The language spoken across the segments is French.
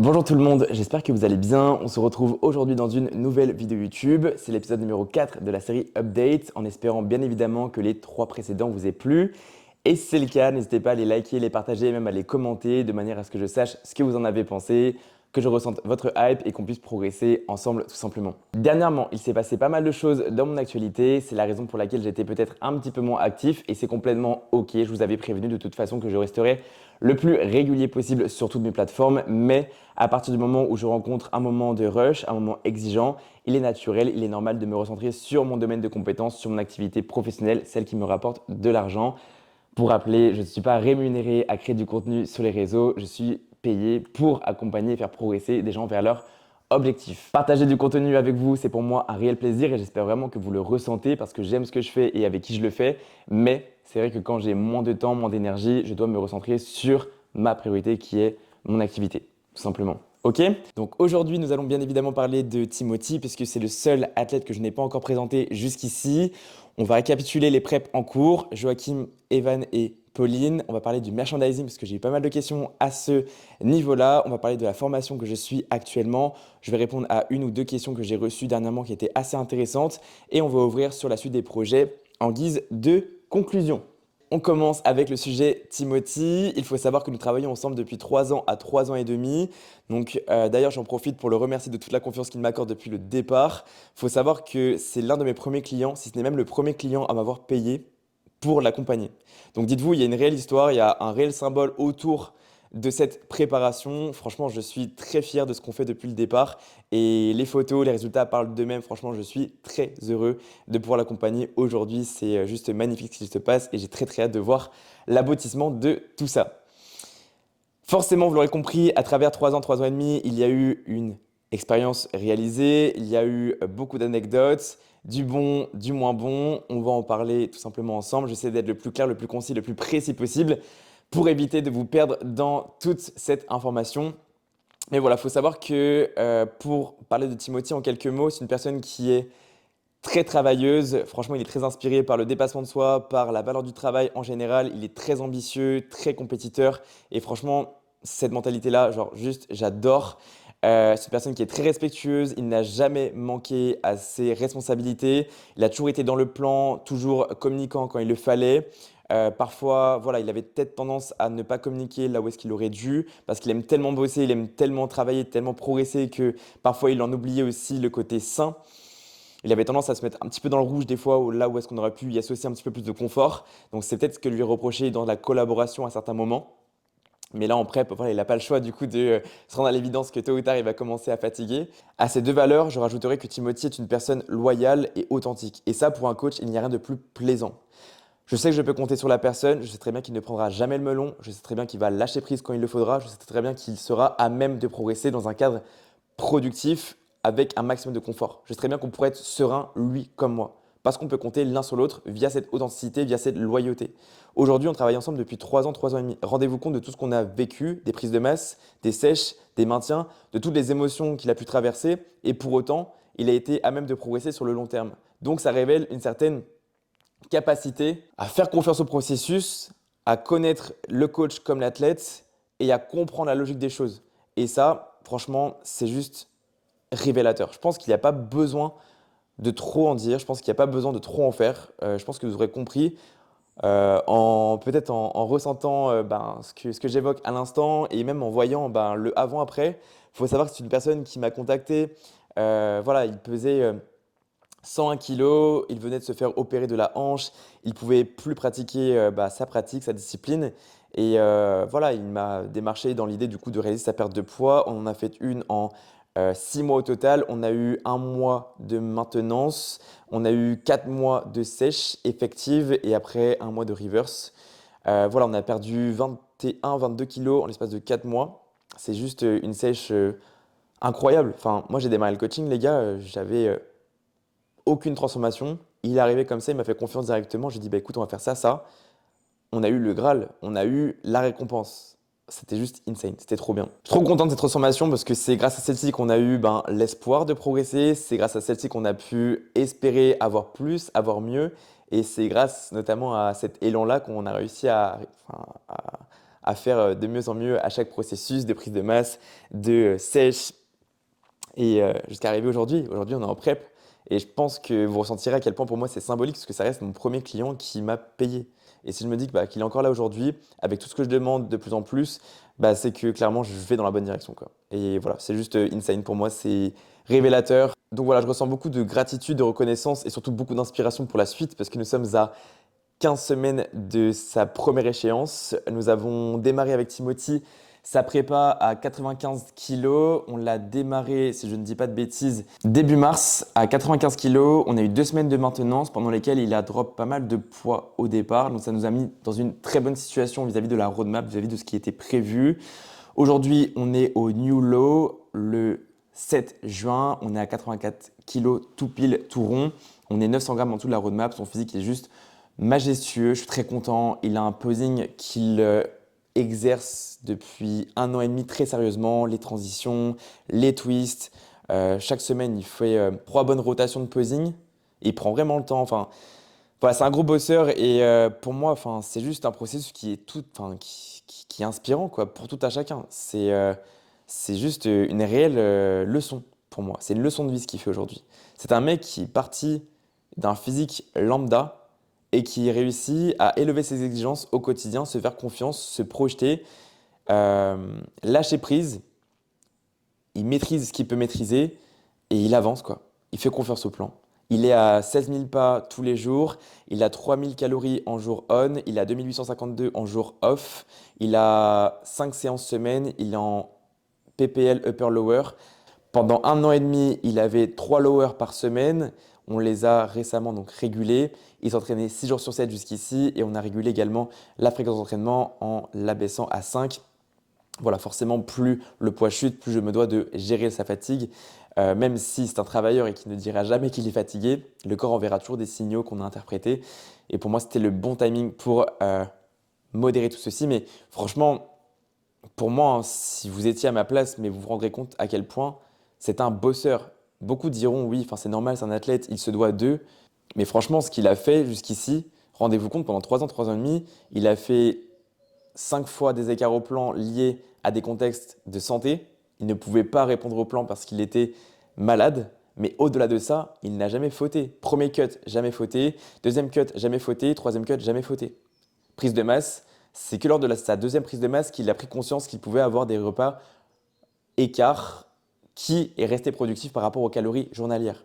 Bonjour tout le monde, j'espère que vous allez bien. On se retrouve aujourd'hui dans une nouvelle vidéo YouTube. C'est l'épisode numéro 4 de la série Update, en espérant bien évidemment que les 3 précédents vous aient plu. Et si c'est le cas, n'hésitez pas à les liker, les partager et même à les commenter de manière à ce que je sache ce que vous en avez pensé, que je ressente votre hype et qu'on puisse progresser ensemble tout simplement. Dernièrement, il s'est passé pas mal de choses dans mon actualité. C'est la raison pour laquelle j'étais peut-être un petit peu moins actif et c'est complètement ok. Je vous avais prévenu de toute façon que je resterai le plus régulier possible sur toutes mes plateformes, mais à partir du moment où je rencontre un moment de rush, un moment exigeant, il est naturel, il est normal de me recentrer sur mon domaine de compétences, sur mon activité professionnelle, celle qui me rapporte de l'argent. Pour rappeler, je ne suis pas rémunéré à créer du contenu sur les réseaux, je suis payé pour accompagner et faire progresser des gens vers leur objectif. Partager du contenu avec vous, c'est pour moi un réel plaisir et j'espère vraiment que vous le ressentez parce que j'aime ce que je fais et avec qui je le fais. Mais c'est vrai que quand j'ai moins de temps, moins d'énergie, je dois me recentrer sur ma priorité qui est mon activité, tout simplement. Ok? Donc aujourd'hui, nous allons bien évidemment parler de Timothy puisque c'est le seul athlète que je n'ai pas encore présenté jusqu'ici. On va récapituler les preps en cours. Joachim, Evan et Pauline. On va parler du merchandising parce que j'ai eu pas mal de questions à ce niveau-là. On va parler de la formation que je suis actuellement. Je vais répondre à une ou deux questions que j'ai reçues dernièrement qui étaient assez intéressantes. Et on va ouvrir sur la suite des projets en guise de conclusion. On commence avec le sujet Timothy. Il faut savoir que nous travaillons ensemble depuis 3 ans à 3 ans et demi. Donc d'ailleurs, j'en profite pour le remercier de toute la confiance qu'il m'accorde depuis le départ. Il faut savoir que c'est l'un de mes premiers clients, si ce n'est même le premier client à m'avoir payé pour l'accompagner. Donc dites-vous, il y a une réelle histoire, il y a un réel symbole autour de cette préparation. Franchement, je suis très fier de ce qu'on fait depuis le départ et les photos, les résultats parlent d'eux-mêmes. Franchement, je suis très heureux de pouvoir l'accompagner aujourd'hui. C'est juste magnifique ce qui se passe et j'ai très très hâte de voir l'aboutissement de tout ça. Forcément, vous l'aurez compris, à travers 3 ans et demi, il y a eu une expérience réalisée, il y a eu beaucoup d'anecdotes, du bon, du moins bon. On va en parler tout simplement ensemble. J'essaie d'être le plus clair, le plus concis, le plus précis possible pour éviter de vous perdre dans toute cette information. Mais voilà, il faut savoir que pour parler de Timothy en quelques mots, c'est une personne qui est très travailleuse. Franchement, il est très inspiré par le dépassement de soi, par la valeur du travail en général. Il est très ambitieux, très compétiteur. Et franchement, cette mentalité-là, genre juste, j'adore. C'est une personne qui est très respectueuse. Il n'a jamais manqué à ses responsabilités. Il a toujours été dans le plan, toujours communiquant quand il le fallait. Parfois, voilà, il avait peut-être tendance à ne pas communiquer là où est-ce qu'il aurait dû, parce qu'il aime tellement bosser, il aime tellement travailler, tellement progresser que parfois il en oubliait aussi le côté sain. Il avait tendance à se mettre un petit peu dans le rouge des fois, là où est-ce qu'on aurait pu y associer un petit peu plus de confort. Donc c'est peut-être ce que lui reprocher dans la collaboration à certains moments. Mais là, en prep, voilà, il n'a pas le choix du coup de se rendre à l'évidence que tôt ou tard, il va commencer à fatiguer. À ces deux valeurs, je rajouterais que Timothy est une personne loyale et authentique. Et ça, pour un coach, il n'y a rien de plus plaisant. Je sais que je peux compter sur la personne, je sais très bien qu'il ne prendra jamais le melon, je sais très bien qu'il va lâcher prise quand il le faudra, je sais très bien qu'il sera à même de progresser dans un cadre productif avec un maximum de confort. Je sais très bien qu'on pourrait être serein, lui comme moi, parce qu'on peut compter l'un sur l'autre via cette authenticité, via cette loyauté. Aujourd'hui, on travaille ensemble depuis 3 ans et demi. Rendez-vous compte de tout ce qu'on a vécu, des prises de masse, des sèches, des maintiens, de toutes les émotions qu'il a pu traverser, et pour autant, il a été à même de progresser sur le long terme. Donc ça révèle une certaine capacité à faire confiance au processus, à connaître le coach comme l'athlète et à comprendre la logique des choses. Et ça, franchement, c'est juste révélateur. Je pense qu'il n'y a pas besoin de trop en dire, je pense qu'il n'y a pas besoin de trop en faire. Je pense que vous aurez compris peut-être en ressentant ce que j'évoque à l'instant et même en voyant le avant-après. Il faut savoir que c'est une personne qui m'a contacté. Voilà, il pesait 101 kilos, il venait de se faire opérer de la hanche, il pouvait plus pratiquer sa pratique, sa discipline. Et voilà, il m'a démarché dans l'idée du coup de réaliser sa perte de poids. On en a fait une en 6 mois au total. On a eu un mois de maintenance, on a eu 4 mois de sèche effective et après un mois de reverse. Voilà, on a perdu 21-22 kilos en l'espace de 4 mois. C'est juste une sèche incroyable. Enfin, moi j'ai démarré le coaching, les gars, j'avais aucune transformation. Il est arrivé comme ça, il m'a fait confiance directement. J'ai dit, bah écoute, on va faire ça, ça. On a eu le Graal, on a eu la récompense. C'était juste insane, c'était trop bien. Je suis trop content de cette transformation parce que c'est grâce à celle-ci qu'on a eu l'espoir de progresser, c'est grâce à celle-ci qu'on a pu espérer avoir plus, avoir mieux, et c'est grâce notamment à cet élan-là qu'on a réussi à faire de mieux en mieux à chaque processus de prise de masse, de sèche, et jusqu'à arriver aujourd'hui. Aujourd'hui, on est en prep. Et je pense que vous ressentirez à quel point pour moi c'est symbolique parce que ça reste mon premier client qui m'a payé. Et si je me dis que, qu'il est encore là aujourd'hui, avec tout ce que je demande de plus en plus, c'est que clairement je vais dans la bonne direction, quoi. Et voilà, c'est juste insane pour moi, c'est révélateur. Donc voilà, je ressens beaucoup de gratitude, de reconnaissance et surtout beaucoup d'inspiration pour la suite parce que nous sommes à 15 semaines de sa première échéance. Nous avons démarré avec Timothy sa prépa à 95 kilos. On l'a démarré, si je ne dis pas de bêtises, début mars à 95 kilos. On a eu 2 semaines de maintenance pendant lesquelles il a drop pas mal de poids au départ. Donc ça nous a mis dans une très bonne situation vis-à-vis de la roadmap, vis-à-vis de ce qui était prévu. Aujourd'hui, on est au New Low le 7 juin. On est à 84 kilos tout pile, tout rond. On est 900 grammes en dessous de la roadmap. Son physique est juste majestueux, je suis très content. Il a un posing qu'il exerce depuis 1 an et demi très sérieusement. Les transitions, les twists. Chaque semaine, il fait 3 bonnes rotations de posing. Il prend vraiment le temps. Enfin, voilà, c'est un gros bosseur et pour moi, enfin, c'est juste un processus qui est qui est inspirant quoi, pour tout à chacun. C'est juste une réelle leçon pour moi. C'est une leçon de vie ce qu'il fait aujourd'hui. C'est un mec qui est parti d'un physique lambda et qui réussit à élever ses exigences au quotidien, se faire confiance, se projeter, lâcher prise. Il maîtrise ce qu'il peut maîtriser et il avance quoi. Il fait confiance au plan. Il est à 16 000 pas tous les jours, il a 3000 calories en jour on, il a 2852 en jour off, il a 5 séances semaine, il est en PPL upper lower. Pendant 1 an et demi, il avait 3 lowers par semaine. On les a récemment donc régulés. Il s'entraînait 6 jours sur 7 jusqu'ici et on a régulé également la fréquence d'entraînement en l'abaissant à 5. Voilà, forcément, plus le poids chute, plus je me dois de gérer sa fatigue. Même si c'est un travailleur et qui ne dira jamais qu'il est fatigué, le corps enverra toujours des signaux qu'on a interprétés. Et pour moi, c'était le bon timing pour modérer tout ceci. Mais franchement, pour moi, hein, si vous étiez à ma place, mais vous vous rendrez compte à quel point c'est un bosseur. Beaucoup diront oui, enfin c'est normal, c'est un athlète, il se doit d'eux. Mais franchement, ce qu'il a fait jusqu'ici, rendez-vous compte, pendant 3 ans, 3 ans et demi, il a fait 5 fois des écarts au plan liés à des contextes de santé. Il ne pouvait pas répondre au plan parce qu'il était malade. Mais au-delà de ça, il n'a jamais fauté. Premier cut, jamais fauté. Deuxième cut, jamais fauté. Troisième cut, jamais fauté. Prise de masse, c'est que lors de sa deuxième prise de masse qu'il a pris conscience qu'il pouvait avoir des repas écarts qui est resté productif par rapport aux calories journalières.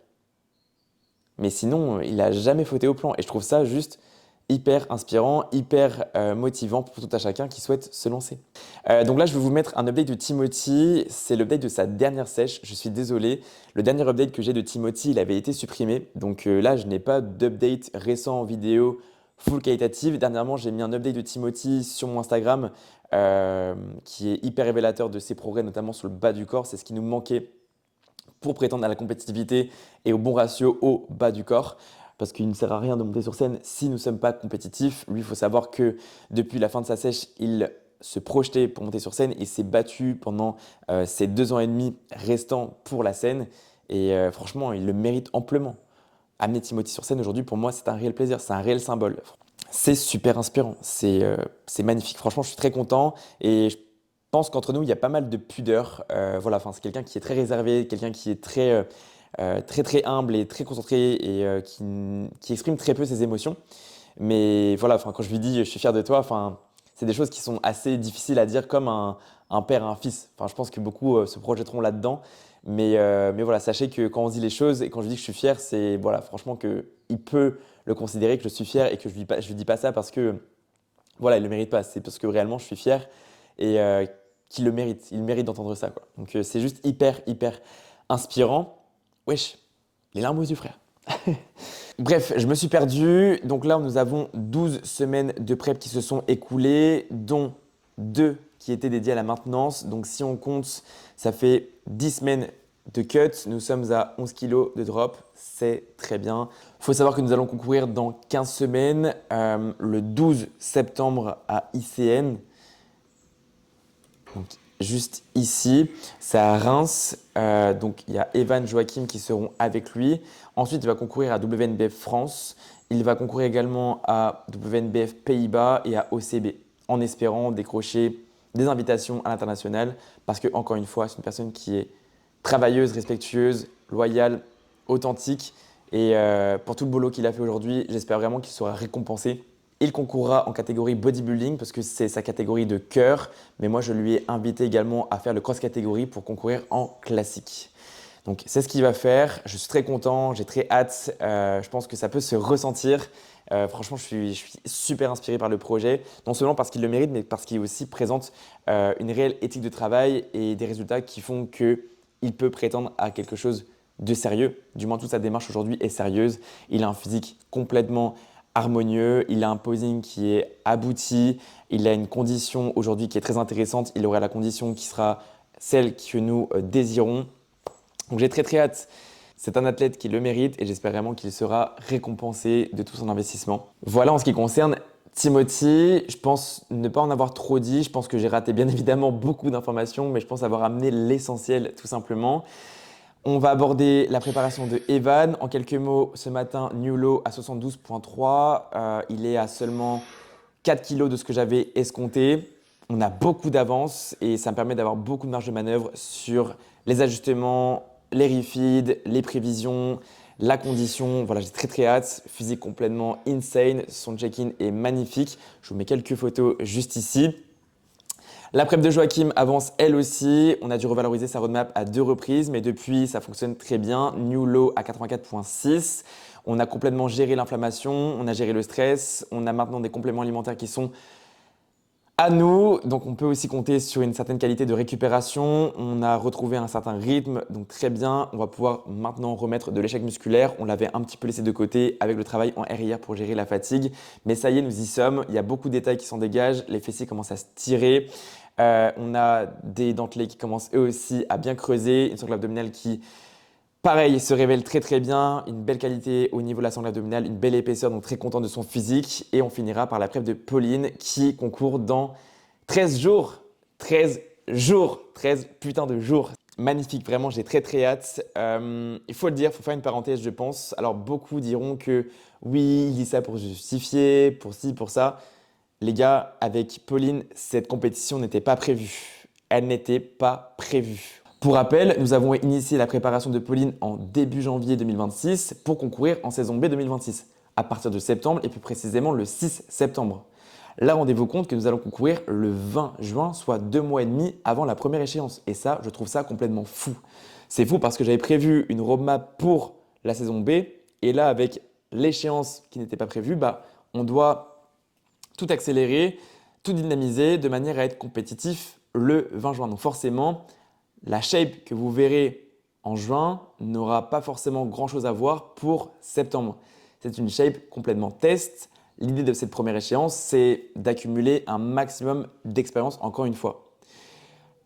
Mais sinon, il n'a jamais fauté au plan. Et je trouve ça juste hyper inspirant, hyper motivant pour tout à chacun qui souhaite se lancer. Donc là, je vais vous mettre un update de Timothy. C'est l'update de sa dernière sèche. Je suis désolé. Le dernier update que j'ai de Timothy, il avait été supprimé. Donc là, je n'ai pas d'update récent en vidéo full qualitative. Dernièrement, j'ai mis un update de Timothy sur mon Instagram qui est hyper révélateur de ses progrès, notamment sur le bas du corps. C'est ce qui nous manquait pour prétendre à la compétitivité et au bon ratio au bas du corps. Parce qu'il ne sert à rien de monter sur scène si nous ne sommes pas compétitifs. Lui, il faut savoir que depuis la fin de sa sèche, il se projetait pour monter sur scène et s'est battu pendant ces 2 ans et demi restants pour la scène. Et franchement, il le mérite amplement. Amener Timothy sur scène aujourd'hui, pour moi, c'est un réel plaisir, c'est un réel symbole. C'est super inspirant, c'est magnifique. Franchement, je suis très content et je pense qu'entre nous, il y a pas mal de pudeur. Voilà, enfin, c'est quelqu'un qui est très réservé, quelqu'un qui est très humble et très concentré et qui exprime très peu ses émotions. Mais voilà, enfin, quand je lui dis je suis fier de toi, enfin, c'est des choses qui sont assez difficiles à dire comme un père à un fils. Enfin, je pense que beaucoup se projetteront là-dedans. Mais voilà, sachez que quand on dit les choses et quand je dis que je suis fier, c'est voilà, franchement qu'il peut le considérer que je suis fier et que je lui dis pas ça parce que voilà, il le mérite pas. C'est parce que réellement je suis fier et qu'il le mérite. Il mérite d'entendre ça, quoi. Donc c'est juste hyper inspirant. Wesh, les larmes aux yeux, frère. Bref, je me suis perdu. Donc là, nous avons 12 semaines de prep qui se sont écoulées, dont 2 qui étaient dédiées à la maintenance. Donc si on compte, ça fait 10 semaines de cut. Nous sommes à 11 kg de drop. C'est très bien. Il faut savoir que nous allons concourir dans 15 semaines, le 12 septembre à ICN. Donc, juste ici, c'est à Reims. Donc, il y a Evan, Joachim qui seront avec lui. Ensuite, il va concourir à WNBF France. Il va concourir également à WNBF Pays-Bas et à OCB. en espérant décrocher des invitations à l'international parce que, encore une fois, c'est une personne qui est travailleuse, respectueuse, loyale, authentique. Et pour tout le boulot qu'il a fait aujourd'hui, j'espère vraiment qu'il sera récompensé. Il concourra en catégorie bodybuilding parce que c'est sa catégorie de cœur. Mais moi, je lui ai invité également à faire le cross-catégorie pour concourir en classique. Donc, c'est ce qu'il va faire. Je suis très content, j'ai très hâte. Je pense que ça peut se ressentir. Franchement, je suis super inspiré par le projet. Non seulement parce qu'il le mérite, mais parce qu'il aussi présente une réelle éthique de travail et des résultats qui font qu'il peut prétendre à quelque chose de sérieux. Du moins, toute sa démarche aujourd'hui est sérieuse. Il a un physique complètement harmonieux, il a un posing qui est abouti, il a une condition aujourd'hui qui est très intéressante. Il aura la condition qui sera celle que nous désirons. Donc j'ai très très hâte. C'est un athlète qui le mérite et j'espère vraiment qu'il sera récompensé de tout son investissement. Voilà en ce qui concerne Timothy. Je pense ne pas en avoir trop dit. Je pense que j'ai raté bien évidemment beaucoup d'informations, mais je pense avoir amené l'essentiel tout simplement. On va aborder la préparation de Evan. En quelques mots, ce matin, new low à 72,3. Il est à seulement 4 kilos de ce que j'avais escompté. On a beaucoup d'avance et ça me permet d'avoir beaucoup de marge de manœuvre sur les ajustements, les refeeds, les prévisions, la condition. Voilà, j'ai très très hâte. Physique complètement insane. Son check-in est magnifique. Je vous mets quelques photos juste ici. La prep de Joachim avance elle aussi. On a dû revaloriser sa roadmap à 2 reprises, mais depuis, ça fonctionne très bien. New low à 84,6. On a complètement géré l'inflammation, on a géré le stress. On a maintenant des compléments alimentaires qui sont à nous. Donc, on peut aussi compter sur une certaine qualité de récupération. On a retrouvé un certain rythme, donc très bien. On va pouvoir maintenant remettre de l'échec musculaire. On l'avait un petit peu laissé de côté avec le travail en RIR pour gérer la fatigue. Mais ça y est, nous y sommes. Il y a beaucoup de détails qui s'en dégagent. Les fessiers commencent à se tirer. On a des dentelés qui commencent eux aussi à bien creuser. Une sangle abdominale qui, pareil, se révèle très très bien. Une belle qualité au niveau de la sangle abdominale, une belle épaisseur, donc très content de son physique. Et on finira par la prep de Pauline qui concourt dans 13 jours. 13 jours. 13 putains de jours. Magnifique, vraiment, j'ai très très hâte. Il faut le dire, il faut faire une parenthèse, je pense. Alors, beaucoup diront que oui, il dit ça pour justifier, pour ci, pour ça. Les gars, avec Pauline, cette compétition n'était pas prévue. Elle n'était pas prévue. Pour rappel, nous avons initié la préparation de Pauline en début janvier 2026 pour concourir en saison B 2026, à partir de septembre et plus précisément le 6 septembre. Là, rendez-vous compte que nous allons concourir le 20 juin, soit 2 mois et demi avant la première échéance. Et ça, je trouve ça complètement fou. C'est fou parce que j'avais prévu une roadmap pour la saison B et là, avec l'échéance qui n'était pas prévue, on doit tout accélérer, tout dynamiser de manière à être compétitif le 20 juin. Donc forcément, la shape que vous verrez en juin n'aura pas forcément grand-chose à voir pour septembre. C'est une shape complètement test. L'idée de cette première échéance, c'est d'accumuler un maximum d'expérience encore une fois.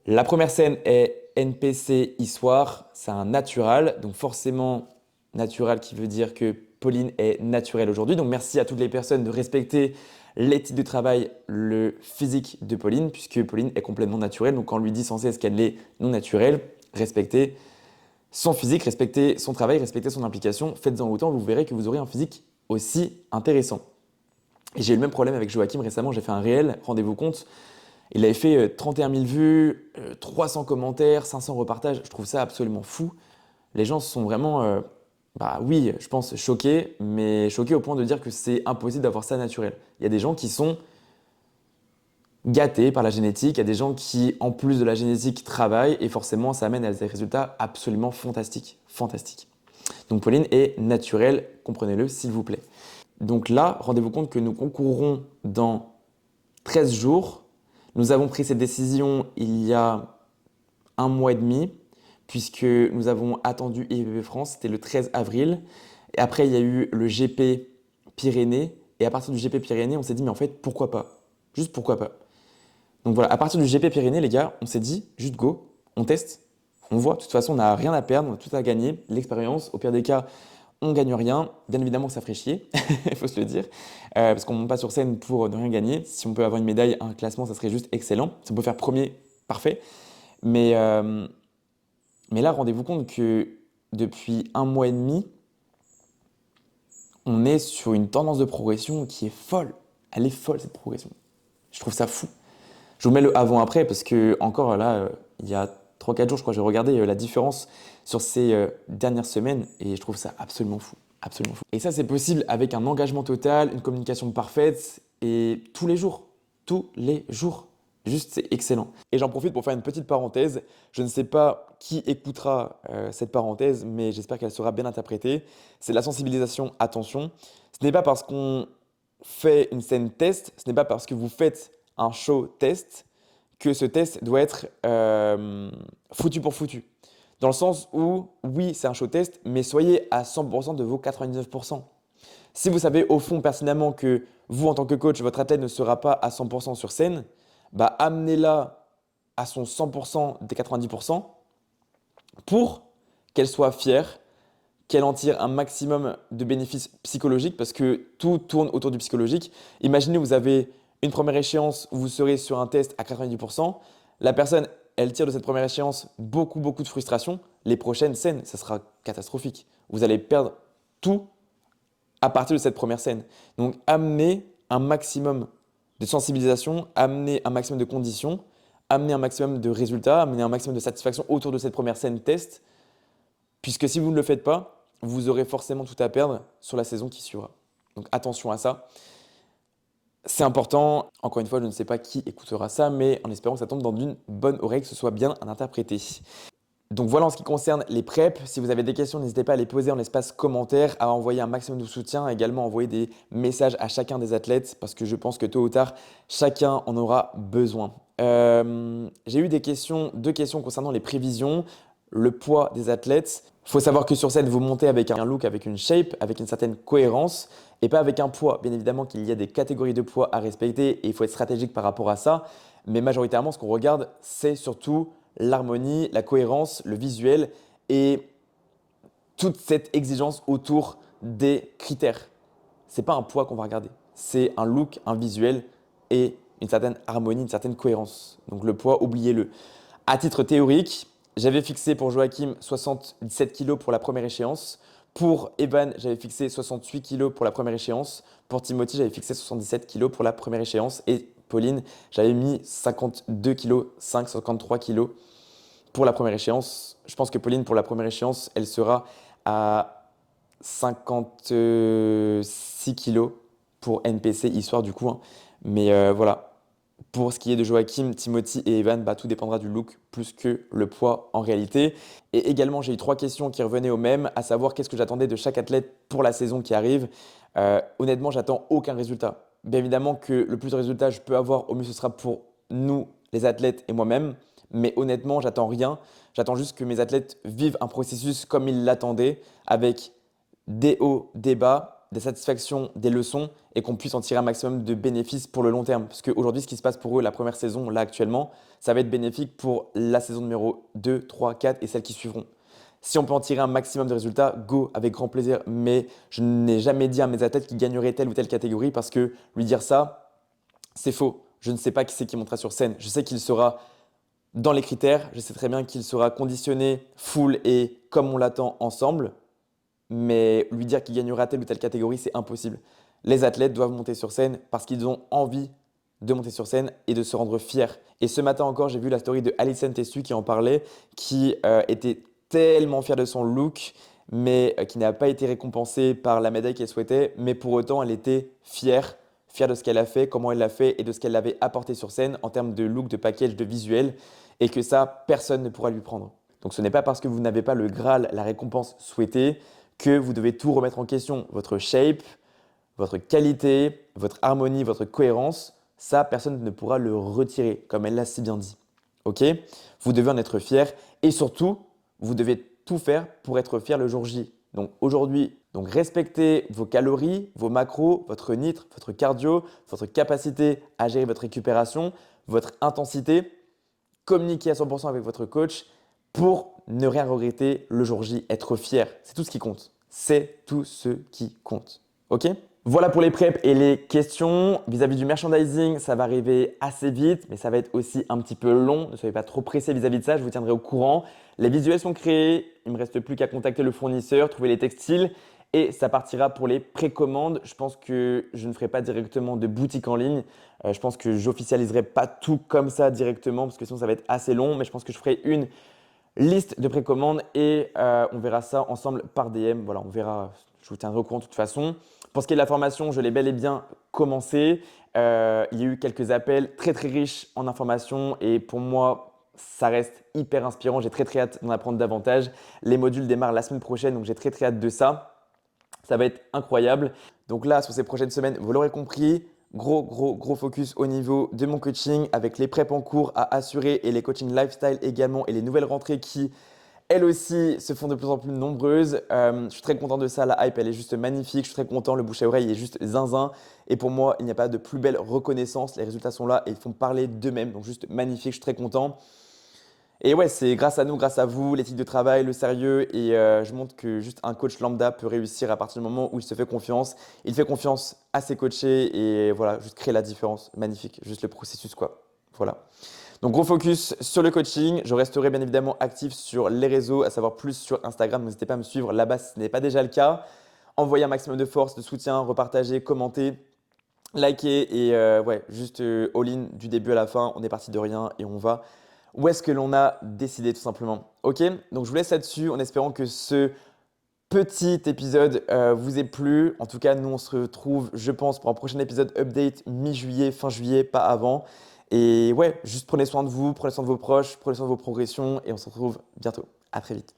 La première scène est NPC Histoire, c'est un natural, donc forcément natural qui veut dire que Pauline est naturelle aujourd'hui. Donc merci à toutes les personnes de respecter l'éthique de travail, le physique de Pauline, puisque Pauline est complètement naturelle. Donc quand on lui dit sans cesse qu'elle est non naturelle, respectez son physique, respectez son travail, respectez son implication, faites-en autant, vous verrez que vous aurez un physique aussi intéressant. Et j'ai eu le même problème avec Joachim récemment, j'ai fait un réel, rendez-vous compte, il avait fait 31 000 vues, 300 commentaires, 500 repartages, je trouve ça absolument fou. Les gens se sont vraiment, oui, je pense choqués, mais choqués au point de dire que c'est impossible d'avoir ça naturel. Il y a des gens qui sont gâtés par la génétique, il y a des gens qui, en plus de la génétique, travaillent et forcément, ça amène à des résultats absolument fantastiques. Fantastiques. Donc Pauline est naturelle, comprenez-le s'il vous plaît. Donc là, rendez-vous compte que nous concourrons dans 13 jours. Nous avons pris cette décision il y a 1 mois et demi, puisque nous avons attendu IFBB France, c'était le 13 avril. Et après, il y a eu le GP Pyrénées. Et à partir du GP Pyrénées, on s'est dit, mais en fait, pourquoi pas? Juste pourquoi pas? Donc voilà, à partir du GP Pyrénées, les gars, on s'est dit, juste go, on teste, on voit. De toute façon, on n'a rien à perdre, on a tout à gagner. L'expérience, au pire des cas, on gagne rien. Bien évidemment, ça ferait chier, il faut se le dire, parce qu'on ne monte pas sur scène pour ne rien gagner. Si on peut avoir une médaille, un classement, ça serait juste excellent. Si on peut faire premier, parfait. Mais là, rendez-vous compte que depuis 1 mois et demi, on est sur une tendance de progression qui est folle. Elle est folle, cette progression. Je trouve ça fou. Je vous mets le avant-après parce que encore là, il y a 3-4 jours, je crois, j'ai regardé la différence sur ces dernières semaines et je trouve ça absolument fou. Absolument fou. Et ça, c'est possible avec un engagement total, une communication parfaite et tous les jours. Tous les jours. Juste, c'est excellent. Et j'en profite pour faire une petite parenthèse. Je ne sais pas qui écoutera cette parenthèse, mais j'espère qu'elle sera bien interprétée. C'est la sensibilisation. Attention, ce n'est pas parce qu'on fait une scène test, ce n'est pas parce que vous faites un show test que ce test doit être foutu pour foutu. Dans le sens où, oui, c'est un show test, mais soyez à 100% de vos 99%. Si vous savez au fond pertinemment que vous, en tant que coach, votre athlète ne sera pas à 100% sur scène, bah amenez-la à son 100% des 90% pour qu'elle soit fière, qu'elle en tire un maximum de bénéfices psychologiques parce que tout tourne autour du psychologique. Imaginez, vous avez une première échéance où vous serez sur un test à 90%. La personne, elle tire de cette première échéance beaucoup, beaucoup de frustration. Les prochaines scènes, ça sera catastrophique. Vous allez perdre tout à partir de cette première scène. Donc, amenez un maximum de sensibilisation, amenez un maximum de conditions, amenez un maximum de résultats, amenez un maximum de satisfaction autour de cette première scène test, puisque si vous ne le faites pas, vous aurez forcément tout à perdre sur la saison qui suivra. Donc, attention à ça. C'est important. Encore une fois, je ne sais pas qui écoutera ça, mais en espérant que ça tombe dans une bonne oreille, que ce soit bien interprété. Donc voilà en ce qui concerne les preps. Si vous avez des questions, n'hésitez pas à les poser en espace commentaire, à envoyer un maximum de soutien, à également envoyer des messages à chacun des athlètes parce que je pense que tôt ou tard, chacun en aura besoin. J'ai eu deux questions concernant les prévisions, le poids des athlètes. Il faut savoir que sur scène, vous montez avec un look, avec une shape, avec une certaine cohérence et pas avec un poids. Bien évidemment qu'il y a des catégories de poids à respecter et il faut être stratégique par rapport à ça. Mais majoritairement, ce qu'on regarde, c'est surtout l'harmonie, la cohérence, le visuel et toute cette exigence autour des critères. Ce n'est pas un poids qu'on va regarder, c'est un look, un visuel et une certaine harmonie, une certaine cohérence. Donc le poids, oubliez-le. À titre théorique, j'avais fixé pour Joachim 77 kg pour la première échéance. Pour Evan, j'avais fixé 68 kg pour la première échéance. Pour Timothy, j'avais fixé 77 kg pour la première échéance. Et Pauline, j'avais mis 52 kg, 53 kg pour la première échéance. Je pense que Pauline, pour la première échéance, elle sera à 56 kg pour NPC, histoire du coup. Hein. Mais voilà. Pour ce qui est de Joachim, Timothy et Evan, bah, tout dépendra du look plus que le poids en réalité. Et également, j'ai eu 3 questions qui revenaient au même, à savoir qu'est-ce que j'attendais de chaque athlète pour la saison qui arrive. Honnêtement, j'attends aucun résultat. Bien évidemment que le plus de résultats je peux avoir, au mieux ce sera pour nous, les athlètes et moi-même. Mais honnêtement, j'attends rien. J'attends juste que mes athlètes vivent un processus comme ils l'attendaient, avec des hauts, des bas, des satisfactions, des leçons et qu'on puisse en tirer un maximum de bénéfices pour le long terme. Parce qu'aujourd'hui, ce qui se passe pour eux, la première saison, là actuellement, ça va être bénéfique pour la saison numéro 2, 3, 4 et celles qui suivront. Si on peut en tirer un maximum de résultats, go, avec grand plaisir. Mais je n'ai jamais dit à mes athlètes qu'ils gagneraient telle ou telle catégorie parce que lui dire ça, c'est faux. Je ne sais pas qui c'est qui montera sur scène. Je sais qu'il sera dans les critères. Je sais très bien qu'il sera conditionné, full et comme on l'attend ensemble. Mais lui dire qu'il gagnera telle ou telle catégorie, c'est impossible. Les athlètes doivent monter sur scène parce qu'ils ont envie de monter sur scène et de se rendre fiers. Et ce matin encore, j'ai vu la story de Alison Tessu qui en parlait, qui était tellement fière de son look, mais qui n'a pas été récompensée par la médaille qu'elle souhaitait. Mais pour autant, elle était fière, fière de ce qu'elle a fait, comment elle l'a fait et de ce qu'elle avait apporté sur scène en termes de look, de package, de visuel. Et que ça, personne ne pourra lui prendre. Donc ce n'est pas parce que vous n'avez pas le Graal, la récompense souhaitée, que vous devez tout remettre en question. Votre shape, votre qualité, votre harmonie, votre cohérence, ça, personne ne pourra le retirer, comme elle l'a si bien dit. Ok? Vous devez en être fier et surtout, vous devez tout faire pour être fier le jour J. Donc aujourd'hui, respectez vos calories, vos macros, votre nitre, votre cardio, votre capacité à gérer votre récupération, votre intensité. Communiquez à 100% avec votre coach pour ne rien regretter le jour J, être fier. C'est tout ce qui compte. C'est tout ce qui compte. Ok? Voilà pour les preps et les questions. Vis-à-vis du merchandising, ça va arriver assez vite, mais ça va être aussi un petit peu long. Ne soyez pas trop pressés vis-à-vis de ça, je vous tiendrai au courant. Les visuels sont créés, il ne me reste plus qu'à contacter le fournisseur, trouver les textiles Et ça partira pour les précommandes. Je pense que je ne ferai pas directement de boutique en ligne. Je pense que j'officialiserai pas tout comme ça directement parce que sinon ça va être assez long. Mais je pense que je ferai une liste de précommandes et on verra ça ensemble par DM. Voilà, on verra. Je vous tiendrai au courant de toute façon. Pour ce qui est de la formation, je l'ai bel et bien commencé. Il y a eu quelques appels très très riches en informations et pour moi, ça reste hyper inspirant. J'ai très très hâte d'en apprendre davantage. Les modules démarrent la semaine prochaine, donc j'ai très très hâte de ça. Ça va être incroyable. Donc là, sur ces prochaines semaines, vous l'aurez compris, gros focus au niveau de mon coaching avec les preps en cours à assurer et les coachings lifestyle également et les nouvelles rentrées qui, elles aussi, se font de plus en plus nombreuses. Je suis très content de ça. La hype, elle est juste magnifique. Je suis très content. Le bouche à oreille est juste zinzin. Et pour moi, il n'y a pas de plus belle reconnaissance. Les résultats sont là et ils font parler d'eux-mêmes. Donc juste magnifique. Je suis très content. Et ouais, c'est grâce à nous, grâce à vous, l'éthique de travail, le sérieux. Et je montre que juste un coach lambda peut réussir à partir du moment où il se fait confiance. Il fait confiance à ses coachés et voilà, juste créer la différence. Magnifique. Juste le processus, quoi. Voilà. Donc gros focus sur le coaching. Je resterai bien évidemment actif sur les réseaux, à savoir plus sur Instagram. N'hésitez pas à me suivre là-bas si ce n'est pas déjà le cas. Envoyez un maximum de force, de soutien, repartagez, commentez, likez et ouais, juste all-in du début à la fin. On est parti de rien et on va où est-ce que l'on a décidé tout simplement. Ok, donc je vous laisse là-dessus en espérant que ce petit épisode vous ait plu. En tout cas, nous, on se retrouve, je pense, pour un prochain épisode update mi-juillet, fin juillet, pas avant. Et ouais, juste prenez soin de vous, prenez soin de vos proches, prenez soin de vos progressions et on se retrouve bientôt. À très vite.